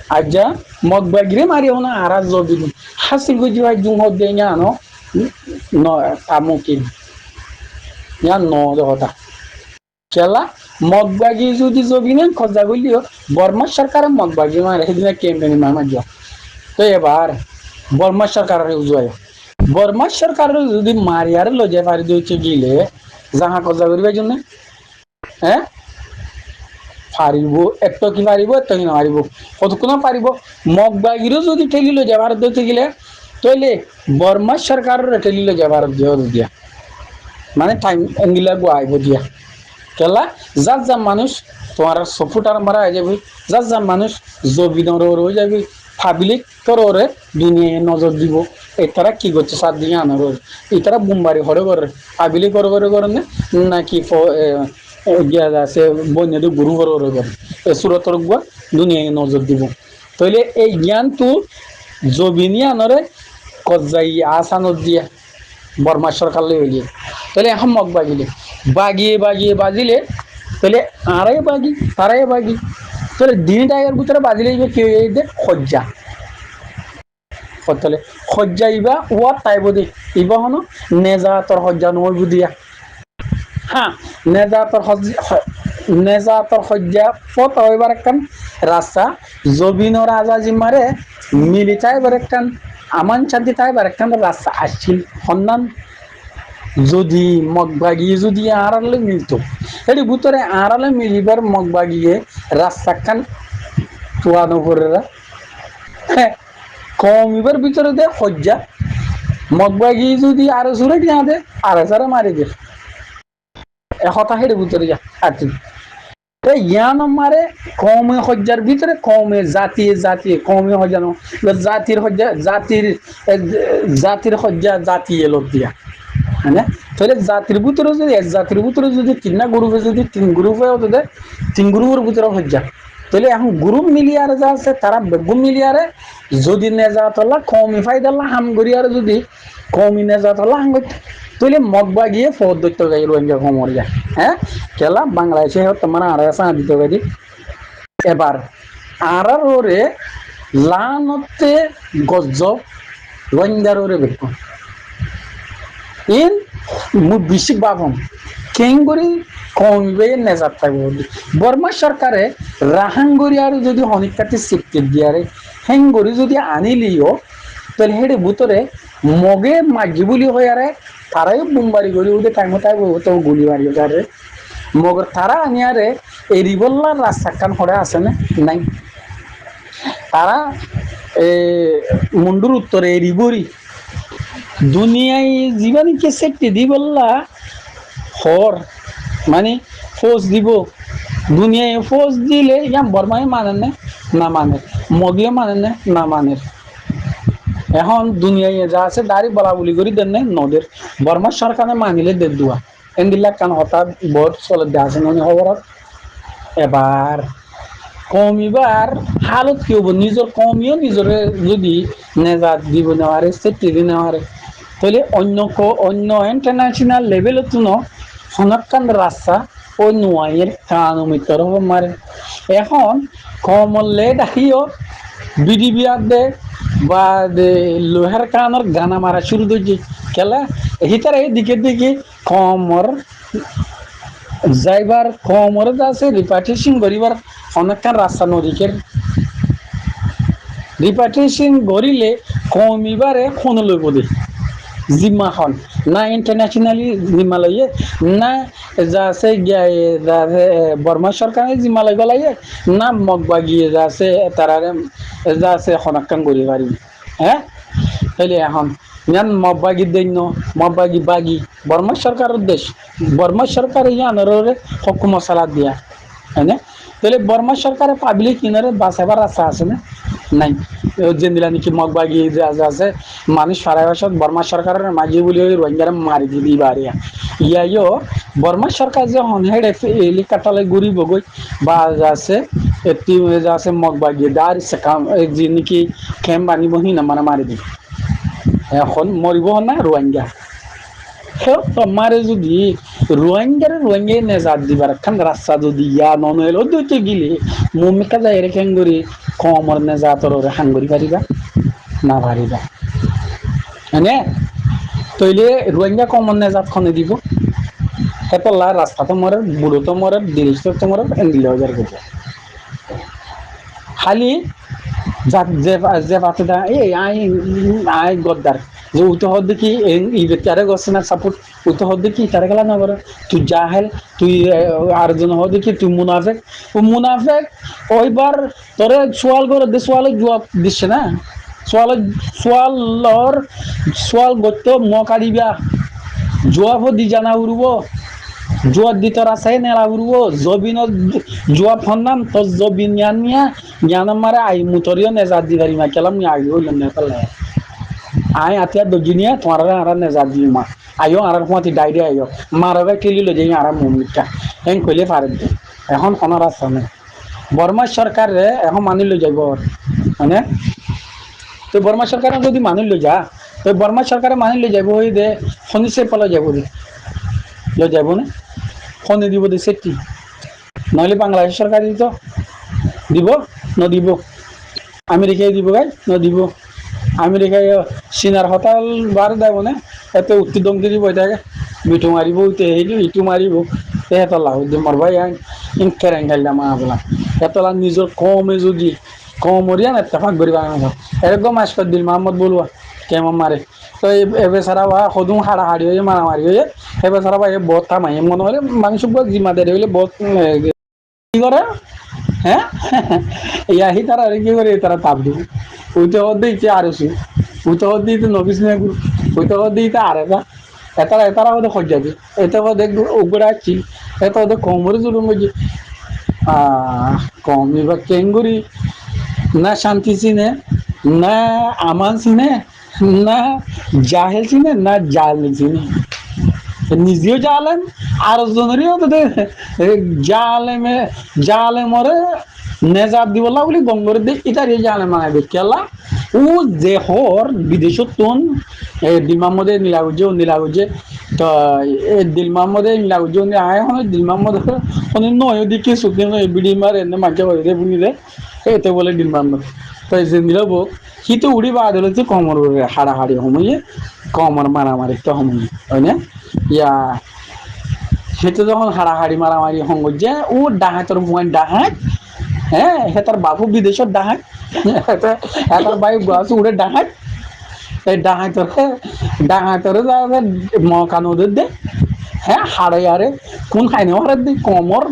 aja mog bagire mari ona araz zobidum hasil go jiwa jung hodde nyano no amukin nya no de hota kela মগবাগি যদি জবিনেন খোঁজা গলিও বর্মা সরকার মগবাগি মারে সেদিন campaign মামা যা তো এবার বর্মা সরকারের উজয় বর্মা সরকার যদি মারিয়ার লজে পারি দিচ্ছে গিলে যাহা খোঁজা করিবার জন্য হ্যাঁ পারিব এত কি পারিব এত কি নারিব কতক্ষণ পারিব মগবাগিরও যদি ঠেলিল যাবার দিতে গেলে তাহলে বর্মা সরকারের ঠেলিল যাবার দিয়া মানে টাইম এঙ্গিলা গুয়াইব দিয়া কেলা যার যা মানুষ তোমার সফুটার মারা হয়ে যাবে যার যা মানুষ জবিদর হয়ে যাবে পাবলিক তোরে দুনিয়ায় নজর দিব এটারা কি করছে সাত দিকে আনার এটারা বুমবারি হরে করে পাবলিক করে নাকি গিয়া আছে বন্যদের গুরু করে করে এ সুরতর গুয়া দুনিয়ায় নজর দিব তাইলে এই জ্ঞানটো জবিনি আনরে কজাই আসানত দিয়া বর্মা সরকার লইলিয়ে তাহলে এখন মগ বাগিলে বাজিলে তাহলে আড়াই বাগি তারাই বাগি তাহলে দিন টাইমের ভিতরে বাজিলে কি হয়ে যাবে খজ্জা তাহলে খজ্জা ইবা ওয়ার টাইব দে ইবা হনো নেজাতর খজ্জা নয় বুদিয়া হ্যাঁ নেজাতর খজ্জা ফত হইবার একখান রাস্তা জবিনর রাজা জিম্মারে মিলিটাই বার একখান আমান শান্তি তাইবার একখান রাস্তা আসছিল সন্ধান যদি মগবাগিয়ে যদি আড়ালে মিলতো এর ভিতরে আড়ালে মিলিবার মগবাগিয়ে রাস্তা খান তোয়ানো করে হ্যাঁ কমিবার ভিতরে দে হজ্জা মগবাগিয়ে যদি আরো সুরে দিয়া দে আরো সারা মারি দে একথা হেঁটে ভিতরে যা আর ইয়ান মারে কমে হজ্জার ভিতরে কমে জাতি কমে হজ্জানো জাতির হজ্জা জাতি এলো দিয়া হ্যাঁ তাহলে জাতির ভিতরে যদি এক জাতির ভিতরে যদি তিনটা গ্রুপে যদি তিন গ্রুপে তিন গ্রুপের ভিতরে হজ্জা তাহলে এখন গ্রুপ মিলিয়ারে যা আছে তারা বেগুন মিলিয়ারে যদি নেজাতলা কমি ফাইদাল্লা হাম গড়িয়ারে যদি কমি নেজাতলা হাম করতে তাহলে মগবা গিয়ে ফৌদ দৈত্য গাই রোহিঙ্গা কমর যায় হ্যাঁ কেলা বাংলাদেশে তোমার আর আসা দিত গাড়ি এবার আর ওরে লানতে গজব রোহিঙ্গার ওরে বেকুন ইন বেশি বাবন কেঙ্গুরি কমবে নেজাত থাকবে বর্মা সরকারে রাহাঙ্গুরি আর যদি হনিকাতে সিপকে দিয়ারে হেঙ্গুরি যদি আনিলিও তাহলে হেঁটে ভিতরে মগে মাগি বুলি হয়ে আরে তারাই বুমবারি করি ওদের টাইমে থাকবে তো গুলি মারি আরে মগর তারা আনিয়ারে এরিবল্লার রাস্তা কান হরে আসে না নাই তারা মুন্ডুর উত্তরে এরিবরি দুনিয়ায় জীবনকে সেটি দি বললা হর মানে ফোর্স দিব দুনিয়ায় ফোর্স দিলে ইয়াম বর্মায় মানে না মানে মগিয়ে মানে না মানে এখন দুনিয়ায় যা আছে দাঁড়ি বলা বলি করি দেন নদের বর্মা সরকারে মানিলে দে দুয়া এন্দিল্লা কান হঠাৎ বহুত চলে দেওয়া আছে খবরত এবার কমিবার হালত কি হব নিজের কমিও নিজরে যদি নেজাত দিব নেওয়ারে সেটি নেওয়ারে তাহলে অন্য ইন্টারন্যাশনাল লেভেলতো হনকান রাস্তা ওই নোয়াইয়ের কানুমিতর হব মারে এখন কমলে ডাকিও বিডিবিআর দে বা লোহার কানর গানা মারা শুরু করছে খেলা হিতার এই দিকে কমর যাইবার কমর আছে রিপার্টেশন করিবার অনেকখান রাস্তা নদীকে রিপার্টেশন করিলে কমিবারে কোন লইব দে জিম্মা হন না ইন্টারন্যাশনালি জিম্মা লইয়ে না যা আছে বর্মা সরকারের জিম্মা লই গলাইয়ে না মগবাগিয়ে যা আছে তারারে যা আছে হনাক্কান করি পারি হ্যাঁ তাইলে এখন ইয়ান মগবাগি দৈন্য মগবাগি বাগি বর্মা সরকারের দেশ বর্মা সরকার ইয়ানরে হকুম মশালা দিয়া হ্যাঁ না তাহলে বর্মা সরকারের পাবলিক ইনারে বাঁচাবার রাস্তা আছে না নাই যেদিলা নাকি মগবাগি যা আছে মানুষ সারা বছর বর্মা সরকারের মাঝি বলি রোহিঙ্গারা মারি দিবি বাড়িয়া ইয়াইও বর্মা সরকার যে হেড এলিকাটালে ঘুরি বগৈ বা যা আছে এটি যা আছে মগবাগি দার যে নাকি ক্যাম্প আনিব হি না মানে মারি দিবি এখন মরিব না রোহিঙ্গা সেও তোমারে যদি রোহিঙ্গা নেজাত দিবার খান রাস্তা যদি ইয়া ননহেল ওদিকে গিলে মুমিকা যাই রে কেঙ্গুরি কমর নেজাতর ওরে হাঙ্গুরি পারিবা না পারিবা মানে তইলে রোহিঙ্গা কমর নেজাত খনে দিব হেতলা রাস্তাতে মরে বুড়োতে মরে দিলতে মরে এন্দিলে হাজার করবে খালি যে যে বাতে দা এই আই গদ্দার যে উতে হদ কি এই বেচারে গছে না সাপোর্ট উতে হদ কি তারে গেলা না করে তুই জাহেল তুই আরজন হদ কি তুই মুনাফিক ও মুনাফিক ওইবার তোরে সওয়াল করে দে সওয়াল জবাব দিছে না সওয়ালর সওয়াল গত্ত মকা দিবা জবাব দি জানা উড়ব জোয়ার দিতে রাসাই নেলা উড়ব জবিন জোয়া ফন্নাম তো জবিন জ্ঞান মারে আই মুতরিও নেজাত দি পারি মা কেলাম নি আইও লন্নে পালে আই আতিয়া দজিনিয়া তোমার আর নেজাত দি মা আইও আর হুঁতি ডাইরে আইও মারবে কেলি লো যাই আর মুমিটা এন কইলে পারে এখন কোন রাস্তা নেই বর্মা সরকার রে এখন মানি লো যাইব মানে তো বর্মা সরকার যদি মানি লো যা তো বর্মা সরকারে মানি লো যাইব ওই দে ফনিসে পালা যাইব দি লো যাইব না ফোনে দিব দে সেটি নইলে বাংলাদেশ সরকার দিত দিব নদিব আমেরিকায় দিব গাই নদিব আমেরিকায় চীনার হতাল বার দেব না এত উত্তর দমকে দিব এটাকে মিঠু মারিব ইটু মারিব এত লাভ মরবাই ইন কেরেং খাইলা মা বলা এতলা নিজের কমে যদি কমরিয়া না তেফাক করিবা এরকম আশফাক দিল মোহাম্মদ বলুয়া কেমন মারে তো এবে সারা বা সদুম হাড়াহাড়ি হয়ে মারামারি হয়ে এবে সারা বা বহুত থামাই মনে হলে মানুষ জিম্মাদারি হইলে বহুত কি করে হ্যাঁ ইয়াহি তারা কি করে তারা তাপ দিব উইতে হদ্দে ইচ্ছে আর উইতে হদ্দে ইতে নবিস নেগুর উইতে হদ্দে ইতে আর এতারা হতে খরচাবি এতে হদে উগড়া আসছি এত হদে কমরে জুলুম হয়েছে কমি বা কেঙ্গুরি না শান্তি চিনে না আমান চিনে না জাহেল চিনে না জাল চিনে নিজেও জালেম আর জনেরও তো জালেমরে নেজাত দিব বলি গঙ্গরে দে ইটার জালেম মানাবে কেলা ও যে হর বিদেশত তুন দিল মাহমুদে নীলাগুজে তো দিল মাহমুদে নীলাগুজে আয় হন দিল মাহমুদ নয় দিকে সুখে নয় বিড়ি মার এনে মাঝে হয়ে রে বুঝি রে এতে বলে দিল মাহমুদ তো যে নিলাব সি তো উড়ি বাদ হলে যে কমর হাড়াহাড়ি সময়ে কমর মারামারি তো সময়ে হয় না ইয়া সেটা যখন হাড়াহাড়ি মারামারি সঙ্গ যে ও ডাহাতর মোবাইল ডাহাত হ্যাঁ তার বাবু বিদেশত ডাহাত তার বাই গাছ উড়ে ডাহাত এই ডাহাতরে মকা নদীর দে হ্যাঁ হাড়ে আরে কোন খাইনে হারে দি কমর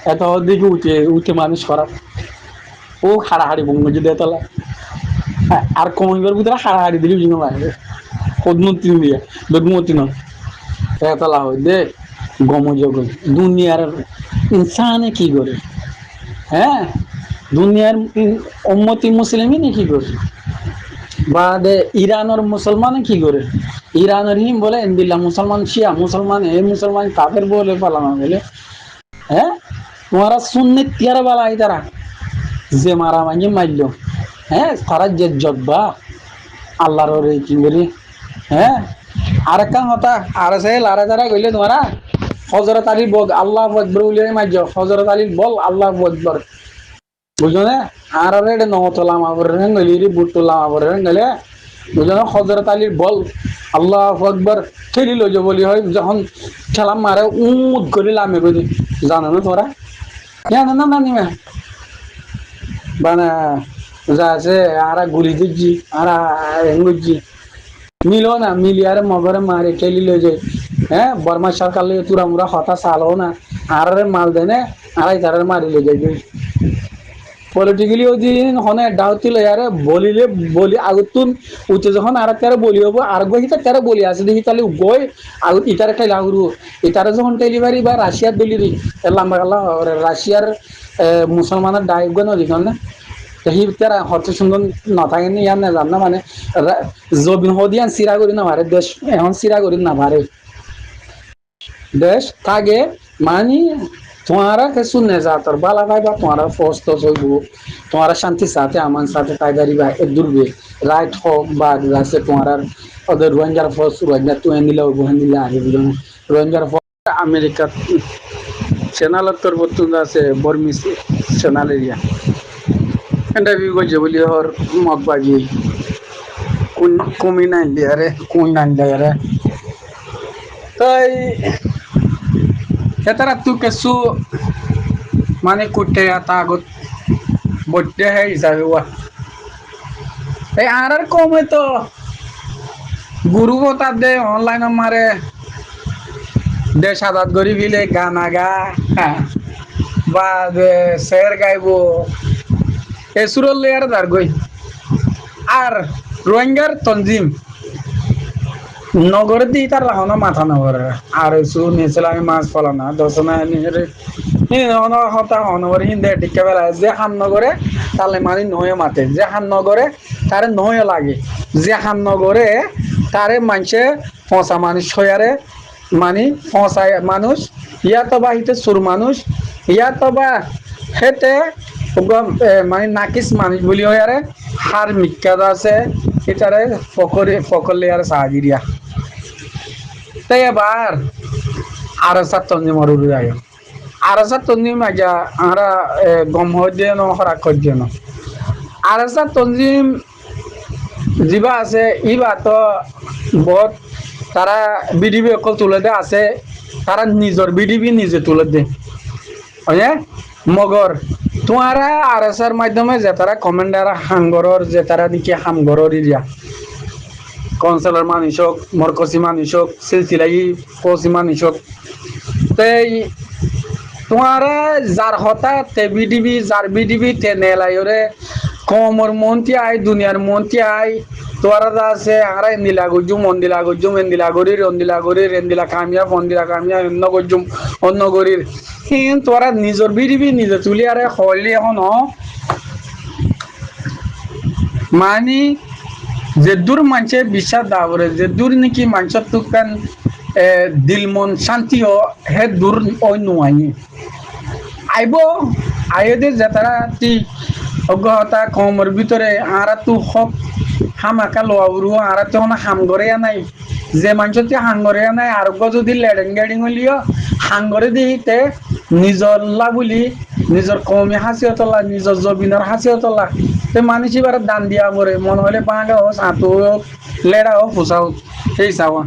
এত দিকে উঠে মানুষ করা ও হাড়াহাড়ি বঙ্গজি দে তোলা আর কমিবার ভিতরে হাড়াহাড়ি দিলে বুঝতে পারে পদ্মতি দিয়ে বেগমতি নয় এতলা হয় দে গমজগল দুনিয়ার ইনসানে কি করে হ্যাঁ দুনিয়ার উম্মতি মুসলিমই নি কি করে বাদে ইরানের মুসলমানে কি করে ইরানের হিম বলে এন্দিল্লা মুসলমান শিয়া মুসলমান এ মুসলমান কাফের বলে পালানো বলে হ্যাঁ তোমারা সুন্নি তিয়ারা বালাই তারা যে মারা মাঝে মারল হ্যাঁ তারা যে জব্বা আল্লাহর কি বলি হ্যাঁ আর একটা কথা আর সে লারা যারা গইলে তোমারা হজরত আলী বল আল্লাহ আকবর বলে মাঝ হজরত আলী বল আল্লাহ আকবর বুঝো না আর এটা নহতলাম আবার গেলি বুটলাম আবার গেলে বুঝো না হজরত আলীর বল আল্লাহ আকবর খেলিল যে বলি হয় যখন খেলাম মারে উদ করে লামে করি জানো না তোরা জানো না নানিমা বানা যা আছে আর গুলি দিচ্ছি আর গুজি মিলো না মিলি আর মগরে মারে খেলি লো যে হ্যাঁ বর্মা সরকার লগে তুরা মুরা হতা চালো না আর মাল দেনে আড়াই তারের মারি লো যাই পলিটিক্যালি যদি হনে ডাউতি লই আরে বলিলে বলি আগুতুন উঠে যখন আর তারে বলি হবো আর গই তারে বলি আছে দেখি তাহলে গই আগু ইটারে খাই লাগুরু ইটারে যখন ডেলিভারি বা রাশিয়ার ডেলিভারি লম্বা গালা রাশিয়ার মুসলমানের ডাইগ নদীখন না সেই তারা হত সুন্দর নথাকেনি ইয়ার না জান না মানে জবিন হদিয়ান সিরা করি না ভারে দেশ এখন সিরা করি না ভারে দেশ কাগে মানি तुम्हारा के सुनने जाता बाला भाई बा तुम्हारा फोर्स तो जो तुम्हारा शांति साथे अमन साथे टाइगरी बा एक दुर्बे राइट हो बाद से तुम्हारा अदर रोहिंग्या फोर्स रोहिंग्या तू एंडिला वो एंडिला आगे रोहिंग्या আমেরিকা চ্যানেল তোর বর্তমান আছে বর্মিস চ্যানেল এরিয়া ইন্টারভিউ করছে বলি হর মগ বাজি কোন কমি নাই দিয়ারে কোন নাই দিয়ারে তাই এতারা তু কেসু মানে কুটে আতা আগত বটে হে হিসাবে ওয়া এই আর কমে তো গুরু বতা দে অনলাইন মারে দে সাদাত গরি ভিলে গানা গা বা শের গাইব এসুরল লেয়ার দার গই আর রোহিঙ্গার তনজিম নগরে দি তার রাহনা মাথা নগরে আর সু নিচলামি মাছ ফলানা দশনা নিরে হতা হনগরে হিন্দে টিকে বেলা যে হাম নগরে তালে মানি নয় মাতে যে হাম নগরে তারে নয় লাগে যে হাম নগরে তারে মানছে ফসা মানুষ হয়ারে মানি ফসায় মানুষ ইয়া তো বা হিতে সুর মানুষ ইয়া তো বা হেতে মানে নাকিস মানুষ বলি হয়ারে হার মিক্কাদ আছে এটারে ফকরে আর সাহাজিরিয়া তাই এবার আরসাত তঞ্জি মরুরি আয় আরসাত তঞ্জি মাজা আমরা গম হয়ে ন হরাক করছে না আরসাত তঞ্জিম যিবা আছে ইবা তো বহুত তারা বিডিবি অকল তুলে দে আছে তারা নিজের বিডিবি নিজে তুলে দে হয়ে মগর তোমারা আরএসআর মাধ্যমে যে তারা কমান্ডার হাঙ্গরর যে তারা দিকে হামগরর ইরিয়া কাউন্সিলর মানুষ হোক মরকসি মানুষ হোক সিলসিলাই কৌসি মানুষ হোক তাই তোমারা যার হতা তে বিডিবি যার বিডিবি তে নেলাইরে কমর মন্ত্রী আই দুনিয়ার মন্ত্রী আই তোরা আছে আমরা এন্দিলা গজুম অন্দিলা গজুম এন্দিলা গরির অন্দিলা গরির এন্দিলা কামিয়া অন্দিলা কামিয়া অন্য গজুম অন্য গরির তোরা নিজের বিডিবি নিজে তুলি আরে হলি এখন মানি যে দূর মানুষে বিশ্বাস দাবরে যে দূর নাকি মানুষের তুকান দিল মন শান্তি হে দূর ওই নুয়াই আইব আইদের যে তারা তি অজ্ঞতা কমর ভিতরে আরা তু হক হামাকা লোয়াবরু আরা তো হাম করে নাই যে মানুষটি হাং করে নাই আরোগ্য যদি লেডিং গেডিং হলিও হাং করে দিতে নিজর লা বলি নিজর কমে হাসিয়তলা নিজর জবিনের হাসিয়তলা তে মানুষ এবার দান দিয়া পরে মন হলে পাঁগা হোক সাঁতু হোক লেড়া হোক ফুসা হোক এই চাওয়া